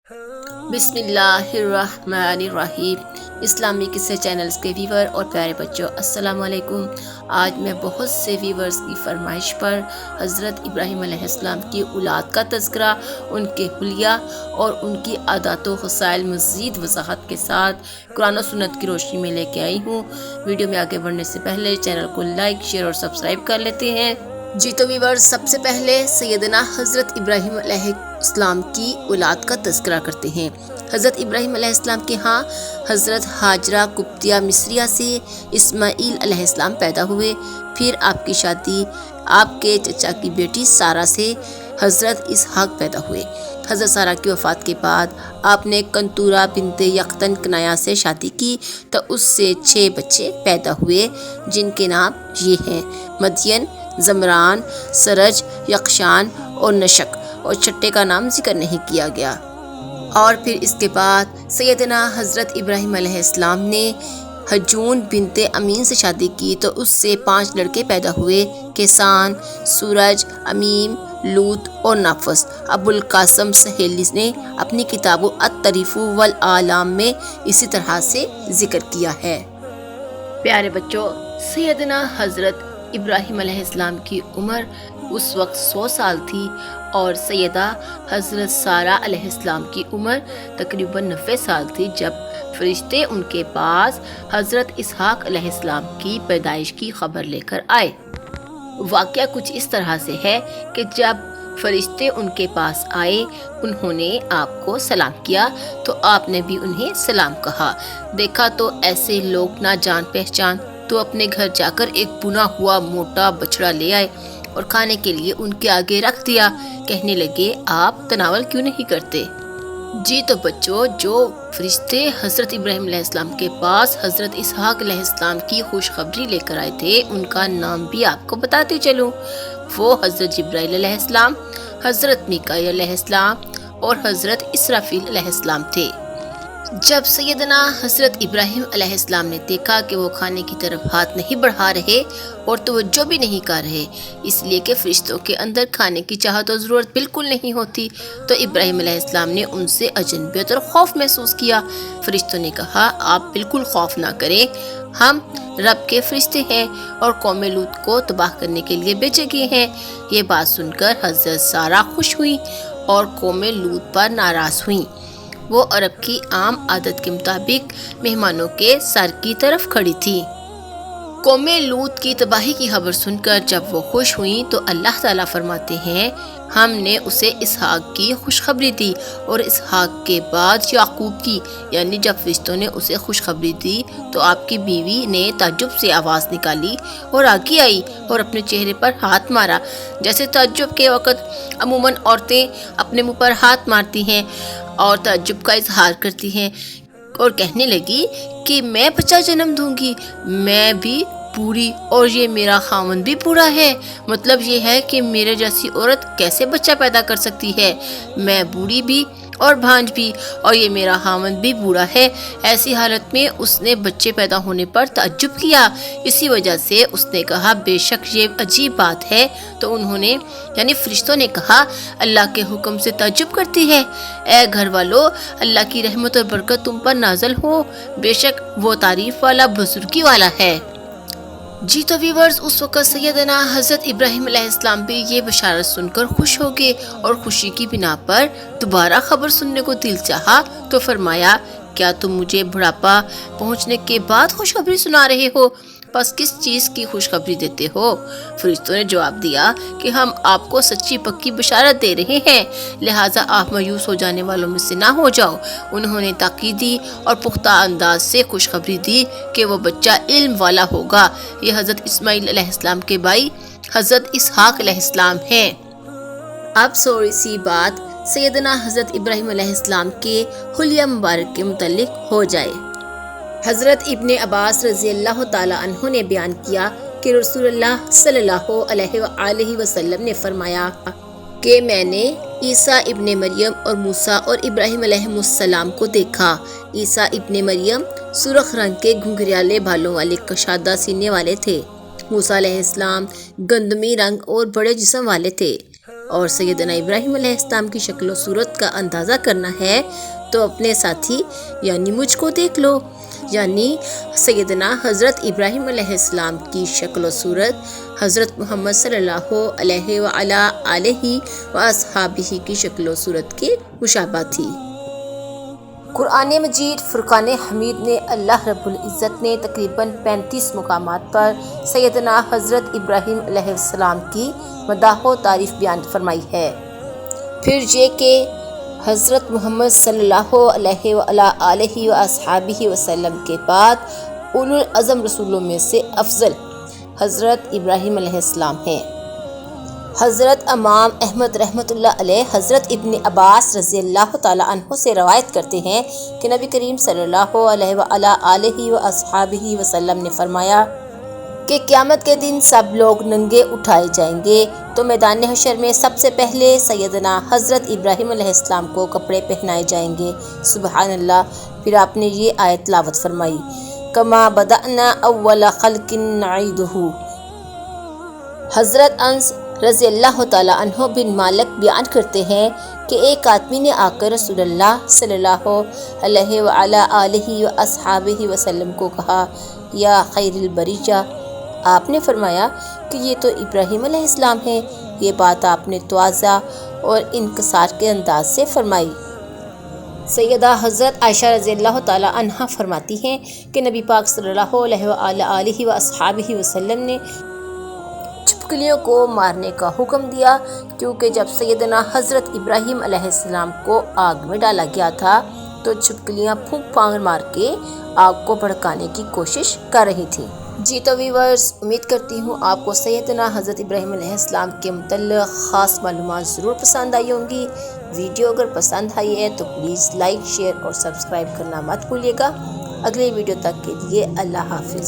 بسم اللہ الرحمن الرحیم۔ اسلامی قصے چینلز کے ویور اور پیارے بچوں، السلام علیکم۔ آج میں بہت سے ویورز کی فرمائش پر حضرت ابراہیم علیہ السلام کی اولاد کا تذکرہ، ان کے حلیہ اور ان کی عادات و خصائل مزید وضاحت کے ساتھ قرآن و سنت کی روشنی میں لے کے آئی ہوں۔ ویڈیو میں آگے بڑھنے سے پہلے چینل کو لائک، شیئر اور سبسکرائب کر لیتے ہیں۔ جی تو ویورز، سب سے پہلے سیدنا حضرت ابراہیم علیہ السلام کی اولاد کا تذکرہ کرتے ہیں۔ حضرت ابراہیم علیہ السلام کے ہاں حضرت ہاجرہ قبطیہ مصریہ سے اسماعیل علیہ السلام پیدا ہوئے۔ پھر آپ کی شادی آپ کے چچا کی بیٹی سارہ سے حضرت اسحاق پیدا ہوئے۔ حضرت سارہ کی وفات کے بعد آپ نے کنتورہ بنت یقطن کنایا سے شادی کی تو اس سے 6 بچے پیدا ہوئے، جن کے نام یہ ہیں: مدین، زمران، سرج، یقشان اور نشک، اور چھٹے کا نام ذکر نہیں کیا گیا۔ اور پھر اس کے بعد سیدنا حضرت ابراہیم علیہ السلام نے حجون بنت امین سے شادی کی تو اس سے 5 لڑکے پیدا ہوئے: کیسان، سورج، امیم، لوط اور نفس۔ ابو القاسم سہیلی نے اپنی کتاب الطریف والاعلام میں اسی طرح سے ذکر کیا ہے۔ پیارے بچوں، سیدنا حضرت ابراہیم علیہ السلام کی عمر اس وقت 100 سال تھی اور سیدہ حضرت سارہ علیہ السلام کی عمر تقریباً 90 سال تھی جب فرشتے ان کے پاس حضرت اسحاق علیہ السلام کی پیدائش کی خبر لے کر آئے۔ واقعہ کچھ اس طرح سے ہے کہ جب فرشتے ان کے پاس آئے، انہوں نے آپ کو سلام کیا تو آپ نے بھی انہیں سلام کہا۔ دیکھا تو ایسے لوگ نہ جان پہچان، تو اپنے گھر جا کر ایک بنا ہوا موٹا بچڑا لے آئے اور کھانے کے لیے ان کے آگے رکھ دیا۔ کہنے لگے، آپ تناول کیوں نہیں کرتے؟ جی تو بچوں، جو فرشتے حضرت ابراہیم علیہ السلام کے پاس حضرت اسحاق علیہ السلام کی خوشخبری لے کر آئے تھے، ان کا نام بھی آپ کو بتاتے چلوں۔ وہ حضرت جبرائیل علیہ السلام، حضرت میکائیل علیہ السلام اور حضرت اسرافیل علیہ السلام تھے۔ جب سیدنا حضرت ابراہیم علیہ السلام نے دیکھا کہ وہ کھانے کی طرف ہاتھ نہیں بڑھا رہے اور توجہ بھی نہیں کر رہے، اس لیے کہ فرشتوں کے اندر کھانے کی چاہت اور ضرورت بالکل نہیں ہوتی، تو ابراہیم علیہ السلام نے ان سے اجنبیت اور خوف محسوس کیا۔ فرشتوں نے کہا، آپ بالکل خوف نہ کریں، ہم رب کے فرشتے ہیں اور قوم لوط کو تباہ کرنے کے لیے بھیجے گئے ہیں۔ یہ بات سن کر حضرت سارہ خوش ہوئی اور قوم لوط پر ناراض ہوئیں۔ وہ عرب کی عام عادت کے مطابق مہمانوں کے سر کی طرف کھڑی تھی۔ قوم لوط کی تباہی کی خبر سن کر جب وہ خوش ہوئیں تو اللہ تعالیٰ فرماتے ہیں، ہم نے اسے اسحاق کی خوشخبری دی اور اسحاق کے بعد یعقوب کی۔ یعنی جب فرشتوں نے اسے خوشخبری دی تو آپ کی بیوی نے تعجب سے آواز نکالی اور آگے آئی اور اپنے چہرے پر ہاتھ مارا، جیسے تعجب کے وقت عموماً عورتیں اپنے منہ پر ہاتھ مارتی ہیں اور تعجب کا اظہار کرتی ہیں، اور کہنے لگی کہ میں بچہ جنم دوں گی، میں بھی بوڑھی اور یہ میرا خاوند بھی بوڑھا ہے۔ مطلب یہ ہے کہ میرے جیسی عورت کیسے بچہ پیدا کر سکتی ہے؟ میں بوڑھی بھی اور بھانج بھی، اور یہ میرا خاوند بھی بوڑھا ہے۔ ایسی حالت میں اس نے بچے پیدا ہونے پر تعجب کیا، اسی وجہ سے اس نے کہا، بے شک یہ عجیب بات ہے۔ تو انہوں نے یعنی فرشتوں نے کہا، اللہ کے حکم سے تعجب کرتی ہے؟ اے گھر والو، اللہ کی رحمت اور برکت تم پر نازل ہو، بے شک وہ تعریف والا، بزرگی والا ہے۔ جی تو ویورز، اس وقت سیدنا حضرت ابراہیم علیہ السلام بھی یہ بشارت سن کر خوش ہو گئے اور خوشی کی بنا پر دوبارہ خبر سننے کو دل چاہا تو فرمایا، کیا تم مجھے بڑھاپا پہنچنے کے بعد خوشخبری سنا رہے ہو؟ پس کس چیز کی خوشخبری دیتے ہو؟ فرشتوں نے جواب دیا کہ ہم آپ کو سچی پکی بشارت دے رہے ہیں، لہٰذا آپ مایوس ہو جانے والوں میں سے نہ ہو جاؤ۔ انہوں نے تاکیدی اور پختہ انداز سے خوشخبری دی کہ وہ بچہ علم والا ہوگا۔ یہ حضرت اسماعیل علیہ السلام کے بھائی حضرت اسحاق علیہ السلام ہیں۔ اب تھوڑی سی بات سیدنا حضرت ابراہیم علیہ السلام کے حلیہ مبارک کے متعلق ہو جائے۔ حضرت ابن عباس رضی اللہ تعالیٰ عنہ نے بیان کیا کہ رسول اللہ صلی اللہ علیہ وآلہ وسلم نے فرمایا کہ میں نے عیسیٰ ابن مریم اور موسیٰ اور ابراہیم علیہ السلام کو دیکھا۔ عیسیٰ ابن مریم سرخ رنگ کے گھنگریالے بالوں والے کشادہ سینے والے تھے۔ موسیٰ علیہ السلام گندمی رنگ اور بڑے جسم والے تھے۔ اور سیدنا ابراہیم علیہ السلام کی شکل و صورت کا اندازہ کرنا ہے تو اپنے ساتھی یعنی مجھ کو دیکھ لو، یعنی سیدنا حضرت ابراہیم علیہ السلام کی شکل و صورت حضرت محمد صلی اللہ علیہ وآلہ آلہ واصحابہ کی شکل و صورت کی مشابہ تھی۔ قرآن مجید فرقان حمید نے اللہ رب العزت نے تقریباً 35 مقامات پر سیدنا حضرت ابراہیم علیہ السلام کی مداح و تعریف بیان فرمائی ہے۔ پھر یہ کہ حضرت محمد صلی اللہ علیہ وآلہ آلہ واصحابہ وسلم کے بعد اولو العزم رسولوں میں سے افضل حضرت ابراہیم علیہ السلام ہیں۔ حضرت امام احمد رحمۃ اللہ علیہ حضرت ابن عباس رضی اللہ تعالیٰ عنہ سے روایت کرتے ہیں کہ نبی کریم صلی اللہ علیہ وآلہ آلہ واصحابہ وسلم نے فرمایا کہ قیامت کے دن سب لوگ ننگے اٹھائے جائیں گے تو میدان حشر میں سب سے پہلے سیدنا حضرت ابراہیم علیہ السلام کو کپڑے پہنائے جائیں گے۔ سبحان اللہ۔ پھر آپ نے یہ آیت تلاوت فرمائی، کما بدأنا اول خلق نعیدہ۔ حضرت انس رضی اللہ تعالیٰ عنہ بن مالک بیان کرتے ہیں کہ ایک آدمی نے آ کر رسول اللہ صلی اللہ علیہ وآلہ آلہ واصحابہ وسلم کو کہا، یا خیر البریہ۔ آپ نے فرمایا کہ یہ تو ابراہیم علیہ السلام ہیں۔ یہ بات آپ نے تواضع اور انکسار کے انداز سے فرمائی۔ سیدہ حضرت عائشہ رضی اللہ تعالیٰ عنہا فرماتی ہیں کہ نبی پاک صلی اللہ علیہ وآلہ آلہ واصحابہ وسلم نے چھپکلیوں کو مارنے کا حکم دیا، کیونکہ جب سیدنا حضرت ابراہیم علیہ السلام کو آگ میں ڈالا گیا تھا تو چھپکلیاں پھونک پھانک مار کے آگ کو بھڑکانے کی کوشش کر رہی تھیں۔ جی تو ویورز، امید کرتی ہوں آپ کو سیدنا حضرت ابراہیم علیہ السلام کے متعلق خاص معلومات ضرور پسند آئی ہوں گی۔ ویڈیو اگر پسند آئی ہے تو پلیز لائک، شیئر اور سبسکرائب کرنا مت بھولیے گا۔ اگلے ویڈیو تک کے لیے اللہ حافظ۔